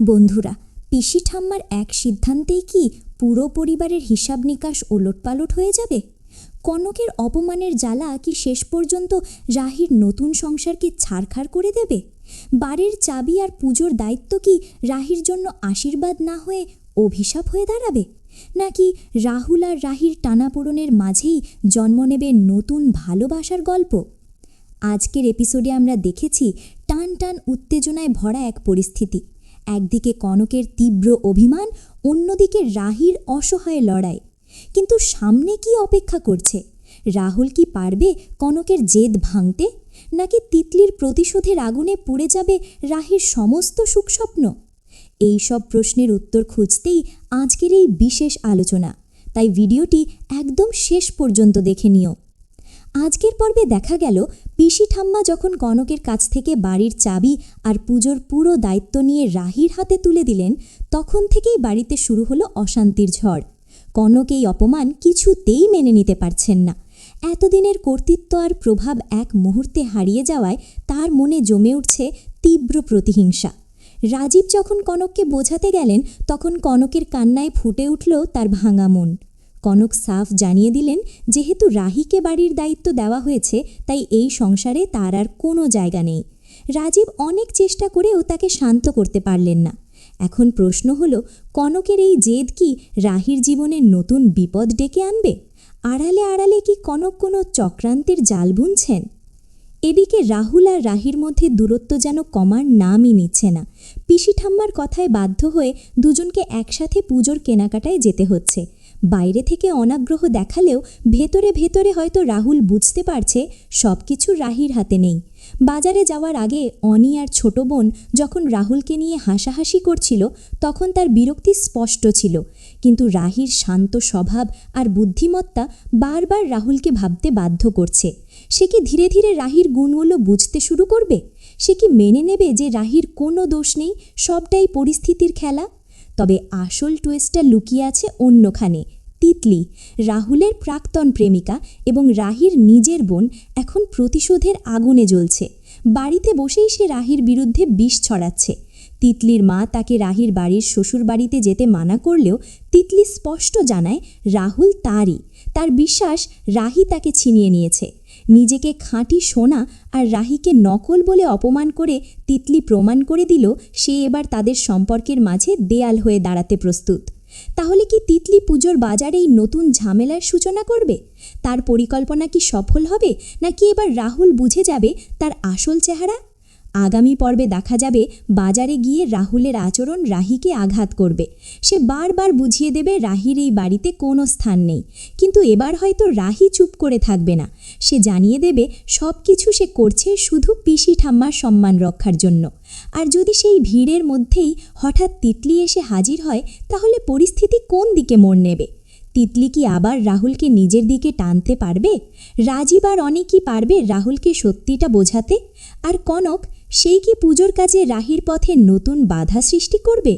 বন্ধুরা, পিসি ঠাম্মার এক সিদ্ধান্তেই কি পুরো পরিবারের হিসাব নিকাশ ওলটপালট হয়ে যাবে? কনকের অপমানের জ্বালা কি শেষ পর্যন্ত রাহির নতুন সংসারকে ছারখার করে দেবে? বাড়ির চাবি আর পুজোর দায়িত্ব কি রাহির জন্য আশীর্বাদ না হয়ে অভিশাপ হয়ে দাঁড়াবে? নাকি রাহুল আর রাহির টানাপোড়েনের মাঝেই জন্ম নেবে নতুন ভালোবাসার গল্প? আজকের এপিসোডে আমরা দেখেছি টান টান উত্তেজনায় ভরা এক পরিস্থিতি। একদিকে কনকের তীব্র অভিমান, অন্যদিকে রাহির অসহায় লড়াই। কিন্তু সামনে কি অপেক্ষা করছে? রাহুল কি পারবে কনকের জেদ ভাঙতে, নাকি তিতলির প্রতিশোধের আগুনে পুড়ে যাবে রাহির সমস্ত সুখস্বপ্ন? এই সব প্রশ্নের উত্তর খুঁজতেই আজকের এই বিশেষ আলোচনা, তাই ভিডিওটি একদম শেষ পর্যন্ত দেখে নিও। আজকের পর্বে দেখা গেল পিসি ঠাম্মা যখন কনকের কাছ থেকে বাড়ির চাবি আর পুজোর পুরো দায়িত্ব নিয়ে রাহির হাতে তুলে দিলেন, তখন থেকেই বাড়িতে শুরু হলো অশান্তির ঝড়। কনক এই অপমান কিছুতেই মেনে নিতে পারছেন না। এতদিনের কর্তৃত্ব আর প্রভাব এক মুহূর্তে হারিয়ে যাওয়ায় তার মনে জমে উঠছে তীব্র প্রতিহিংসা। রাজীব যখন কনককে বোঝাতে গেলেন, তখন কনকের কান্নায় ফুটে উঠল তার ভাঙা মন। কনক সাফ জানিয়ে দিলেন, যেহেতু রাহিকে বাড়ির দায়িত্ব দেওয়া হয়েছে, তাই এই সংসারে তার আর কোনো জায়গা নেই। রাজীব অনেক চেষ্টা করেও তাকে শান্ত করতে পারলেন না। এখন প্রশ্ন হলো, কনকের এই জেদ কি রাহির জীবনে নতুন বিপদ ডেকে আনবে? আড়ালে আড়ালে কি কনক কোনো চক্রান্তের জাল বুনছেন? এদিকে রাহুল আর রাহির মধ্যে দূরত্ব যেন কমার নামই নিচ্ছে না। পিসি ঠাম্মার কথায় বাধ্য হয়ে দুজনকে একসাথে পুজোর কেনাকাটায় যেতে হচ্ছে। বাইরে থেকে অনাগ্রহ দেখালেও ভেতরে ভেতরে হয়তো রাহুল বুঝতে পারছে সব কিছু রাহির হাতে নেই। বাজারে যাওয়ার আগে অনি আর ছোট বোন যখন রাহুলকে নিয়ে হাসাহাসি করছিল, তখন তার বিরক্তি স্পষ্ট ছিল। কিন্তু রাহির শান্ত স্বভাব আর বুদ্ধিমত্তা বারবার রাহুলকে ভাবতে বাধ্য করছে। সে কি ধীরে ধীরে রাহির গুণগুলো বুঝতে শুরু করবে? সে কি মেনে নেবে যে রাহির কোনো দোষ নেই, সবটাই পরিস্থিতির খেলা? তবে আসল টুইস্টটা লুকিয়ে আছে অন্যখানে। তিতলি, রাহুলের প্রাক্তন প্রেমিকা এবং রাহির নিজের বোন, এখন প্রতিশোধের আগুনে জ্বলছে। বাড়িতে বসেই সে রাহির বিরুদ্ধে বিষ ছড়াচ্ছে। তিতলির মা তাকে রাহির বাড়ির শ্বশুর বাড়িতে যেতে মানা করলেও তিতলি স্পষ্ট জানায় রাহুল তারই। তার বিশ্বাস রাহি তাকে ছিনিয়ে নিয়েছে। নিজেকে খাঁটি সোনা আর রাহিকে নকল বলে অপমান করে তিতলি প্রমাণ করে দিল সে এবার তাদের সম্পর্কের মাঝে দেয়াল হয়ে দাঁড়াতে প্রস্তুত। তাহলে কি তিতলি পুজোর বাজারেই নতুন ঝামেলার সূচনা করবে? তার পরিকল্পনা কি সফল হবে, নাকি এবার রাহুল বুঝে যাবে তার আসল চেহারা? আগামী পর্বে দেখা যাবে বাজারে গিয়ে রাহুলের আচরণ রাহিকে আঘাত করবে। সে বারবার বুঝিয়ে দেবে রাহির এই বাড়িতে কোনো স্থান নেই। কিন্তু এবার হয়তো রাহি চুপ করে থাকবে না। সে জানিয়ে দেবে সব কিছু সে করছে শুধু পিসি ঠাম্মার সম্মান রক্ষার জন্য। আর যদি সেই ভিড়ের মধ্যেই হঠাৎ তিতলি এসে হাজির হয়, তাহলে পরিস্থিতি কোন দিকে মোড় নেবে? তিতলি কি আবার রাহুলকে নিজের দিকে টানতে পারবে? রাজীব আর অনেক কি পারবে রাহুলকে সত্যিটা বোঝাতে? আর কনক, সেই কি পুজোর কাজে রাহির পথে নতুন বাধা সৃষ্টি করবে?